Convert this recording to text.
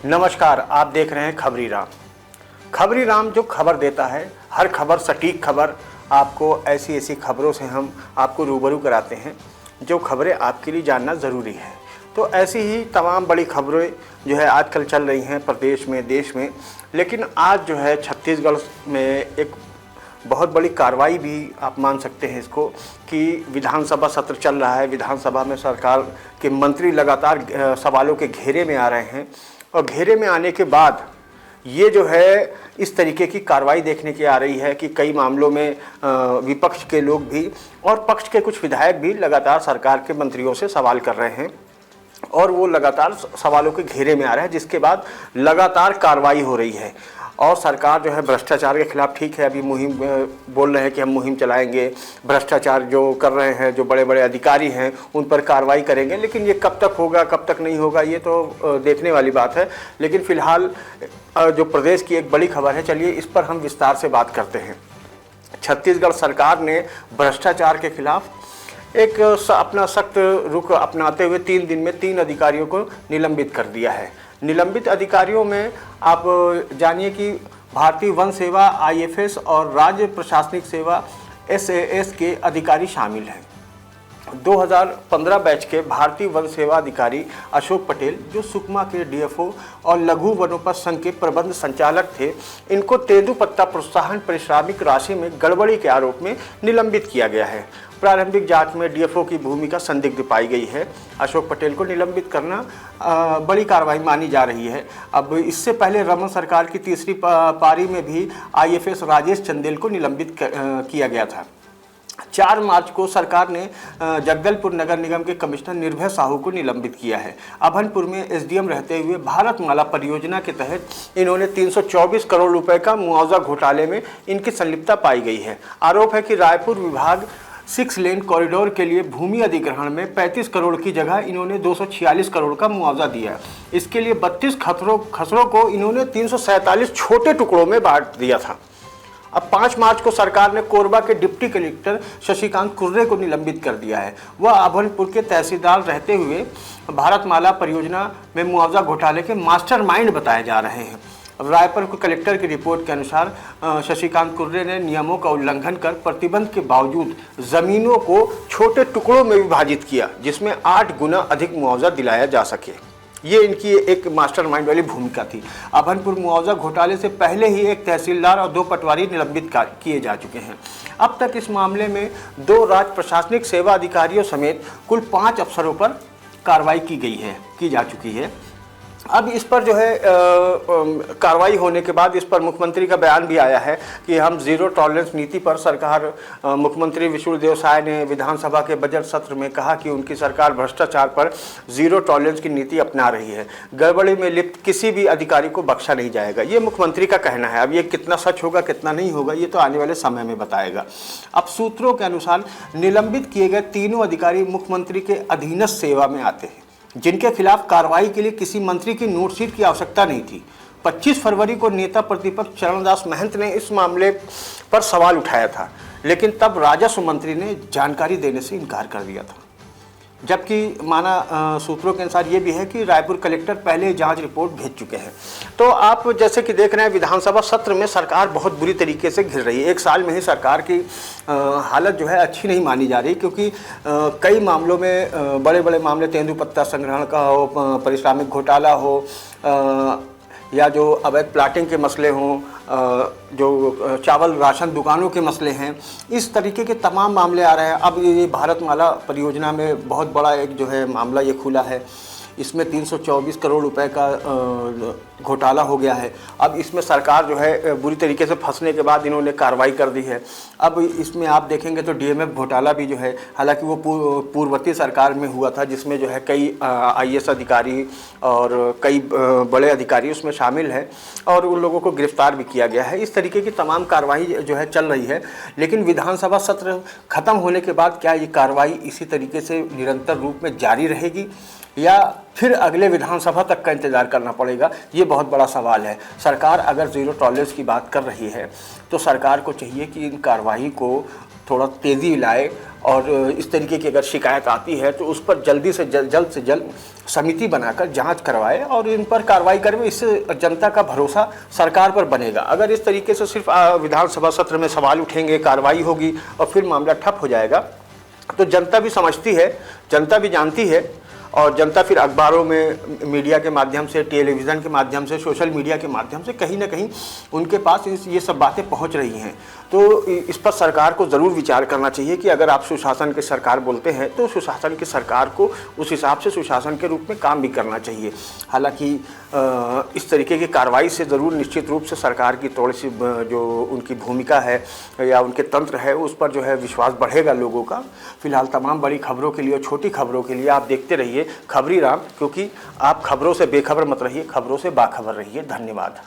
नमस्कार, आप देख रहे हैं खबरी राम। खबरी राम जो खबर देता है, हर खबर सटीक खबर, आपको ऐसी ऐसी खबरों से हम आपको रूबरू कराते हैं जो खबरें आपके लिए जानना ज़रूरी है। तो ऐसी ही तमाम बड़ी खबरें जो है आजकल चल रही हैं प्रदेश में, देश में। लेकिन आज जो है छत्तीसगढ़ में एक बहुत बड़ी कार्रवाई भी आप मान सकते हैं इसको, कि विधानसभा सत्र चल रहा है। विधानसभा में सरकार के मंत्री लगातार सवालों के घेरे में आ रहे हैं और घेरे में आने के बाद ये जो है इस तरीके की कार्रवाई देखने की आ रही है कि कई मामलों में विपक्ष के लोग भी और पक्ष के कुछ विधायक भी लगातार सरकार के मंत्रियों से सवाल कर रहे हैं और वो लगातार सवालों के घेरे में आ रहे हैं, जिसके बाद लगातार कार्रवाई हो रही है। और सरकार जो है भ्रष्टाचार के खिलाफ, ठीक है, अभी मुहिम बोल रहे हैं कि हम मुहिम चलाएंगे, भ्रष्टाचार जो कर रहे हैं, जो बड़े बड़े अधिकारी हैं उन पर कार्रवाई करेंगे। लेकिन ये कब तक होगा, कब तक नहीं होगा, ये तो देखने वाली बात है। लेकिन फिलहाल जो प्रदेश की एक बड़ी खबर है, चलिए इस पर हम विस्तार से बात करते हैं। छत्तीसगढ़ सरकार ने भ्रष्टाचार के खिलाफ एक अपना सख्त रुख अपनाते हुए 3 दिन में 3 अधिकारियों को निलंबित कर दिया है। निलंबित अधिकारियों में आप जानिए कि भारतीय वन सेवा IFS और राज्य प्रशासनिक सेवा SAS के अधिकारी शामिल हैं। 2015 बैच के भारतीय वन सेवा अधिकारी अशोक पटेल, जो सुकमा के DFO और लघु वनोपज संघ के प्रबंध संचालक थे, इनको तेंदूपत्ता प्रोत्साहन पारिश्रमिक राशि में गड़बड़ी के आरोप में निलंबित किया गया है। प्रारंभिक जांच में DFO की भूमिका संदिग्ध पाई गई है। अशोक पटेल को निलंबित करना बड़ी कार्रवाई मानी जा रही है। अब इससे पहले रमन सरकार की तीसरी पारी में भी IFS राजेश चंदेल को निलंबित किया गया था। 4 मार्च को सरकार ने जगदलपुर नगर निगम के कमिश्नर निर्भय साहू को निलंबित किया है। अभनपुर में SDM रहते हुए भारतमाला परियोजना के तहत इन्होंने 324 करोड़ रुपए का मुआवजा घोटाले में इनकी संलिप्तता पाई गई है। आरोप है कि रायपुर विभाग 6 लेन कॉरिडोर के लिए भूमि अधिग्रहण में 35 करोड़ की जगह इन्होंने 246 करोड़ का मुआवजा दिया। इसके लिए 32 खसरों को इन्होंने 347 छोटे टुकड़ों में बांट दिया था। अब 5 मार्च को सरकार ने कोरबा के डिप्टी कलेक्टर शशिकांत कुर्रे को निलंबित कर दिया है। वह अभनपुर के तहसीलदार रहते हुए भारतमाला परियोजना में मुआवजा घोटाले के मास्टरमाइंड बताए जा रहे हैं। रायपुर कलेक्टर की रिपोर्ट के अनुसार शशिकांत कुर्रे ने नियमों का उल्लंघन कर प्रतिबंध के बावजूद जमीनों को छोटे टुकड़ों में विभाजित किया, जिसमें 8 गुना अधिक मुआवजा दिलाया जा सके। ये इनकी एक मास्टरमाइंड वाली भूमिका थी। अभनपुर मुआवजा घोटाले से पहले ही एक तहसीलदार और 2 पटवारी निलंबित किए जा चुके हैं। अब तक इस मामले में 2 राज्य प्रशासनिक सेवा अधिकारियों समेत कुल 5 अफसरों पर कार्रवाई की जा चुकी है। अब इस पर जो है कार्रवाई होने के बाद इस पर मुख्यमंत्री का बयान भी आया है कि हम जीरो टॉलरेंस नीति पर सरकार, मुख्यमंत्री विष्णुदेव साय ने विधानसभा के बजट सत्र में कहा कि उनकी सरकार भ्रष्टाचार पर जीरो टॉलरेंस की नीति अपना रही है। गड़बड़ी में लिप्त किसी भी अधिकारी को बख्शा नहीं जाएगा, ये मुख्यमंत्री का कहना है। अब ये कितना सच होगा, कितना नहीं होगा, ये तो आने वाले समय में बताएगा। अब सूत्रों के अनुसार निलंबित किए गए तीनों अधिकारी मुख्यमंत्री के अधीनस्थ सेवा में आते हैं, जिनके खिलाफ कार्रवाई के लिए किसी मंत्री की नोटशीट की आवश्यकता नहीं थी। 25 फरवरी को नेता प्रतिपक्ष चरणदास महंत ने इस मामले पर सवाल उठाया था, लेकिन तब राजस्व मंत्री ने जानकारी देने से इनकार कर दिया था। जबकि माना सूत्रों के अनुसार ये भी है कि रायपुर कलेक्टर पहले जांच रिपोर्ट भेज चुके हैं। तो आप जैसे कि देख रहे हैं, विधानसभा सत्र में सरकार बहुत बुरी तरीके से घिर रही है। 1 साल में ही सरकार की हालत जो है अच्छी नहीं मानी जा रही, क्योंकि कई मामलों में बड़े बड़े मामले, तेंदूपत्ता संग्रहण का हो, पारिश्रमिक घोटाला हो, या जो अवैध प्लाटिंग के मसले हों, जो चावल राशन दुकानों के मसले हैं, इस तरीके के तमाम मामले आ रहे हैं। अब ये भारतमाला परियोजना में बहुत बड़ा एक जो है मामला ये खुला है। इसमें 324 करोड़ रुपए का घोटाला हो गया है। अब इसमें सरकार जो है बुरी तरीके से फंसने के बाद इन्होंने कार्रवाई कर दी है। अब इसमें आप देखेंगे तो DMF घोटाला भी जो है, हालांकि वो पूर्ववर्ती सरकार में हुआ था, जिसमें जो है कई IAS अधिकारी और कई बड़े अधिकारी उसमें शामिल हैं और उन लोगों को गिरफ्तार भी किया गया है। इस तरीके की तमाम कार्रवाई जो है चल रही है। लेकिन विधानसभा सत्र खत्म होने के बाद क्या ये कार्रवाई इसी तरीके से निरंतर रूप में जारी रहेगी या फिर अगले विधानसभा तक का इंतजार करना पड़ेगा, ये बहुत बड़ा सवाल है। सरकार अगर जीरो टॉलरेंस की बात कर रही है तो सरकार को चाहिए कि इन कार्रवाई को थोड़ा तेज़ी लाए और इस तरीके की अगर शिकायत आती है तो उस पर जल्दी से जल्द समिति बनाकर जांच करवाए और इन पर कार्रवाई करें। इससे जनता का भरोसा सरकार पर बनेगा। अगर इस तरीके से सिर्फ विधानसभा सत्र में सवाल उठेंगे, कार्रवाई होगी और फिर मामला ठप हो जाएगा, तो जनता भी समझती है, जनता भी जानती है और जनता फिर अखबारों में, मीडिया के माध्यम से, टेलीविज़न के माध्यम से, सोशल मीडिया के माध्यम से कहीं ना कहीं उनके पास ये सब बातें पहुंच रही हैं। तो इस पर सरकार को ज़रूर विचार करना चाहिए कि अगर आप सुशासन की सरकार बोलते हैं तो सुशासन की सरकार को उस हिसाब से सुशासन के रूप में काम भी करना चाहिए। हालांकि इस तरीके की कार्रवाई से ज़रूर निश्चित रूप से सरकार की थोड़ी सी जो उनकी भूमिका है या उनके तंत्र है उस पर जो है विश्वास बढ़ेगा लोगों का। फिलहाल तमाम बड़ी खबरों के लिए और छोटी खबरों के लिए आप देखते रहिए खबरी राम, क्योंकि आप खबरों से बेखबर मत रहिए, खबरों से बाखबर रहिए। धन्यवाद।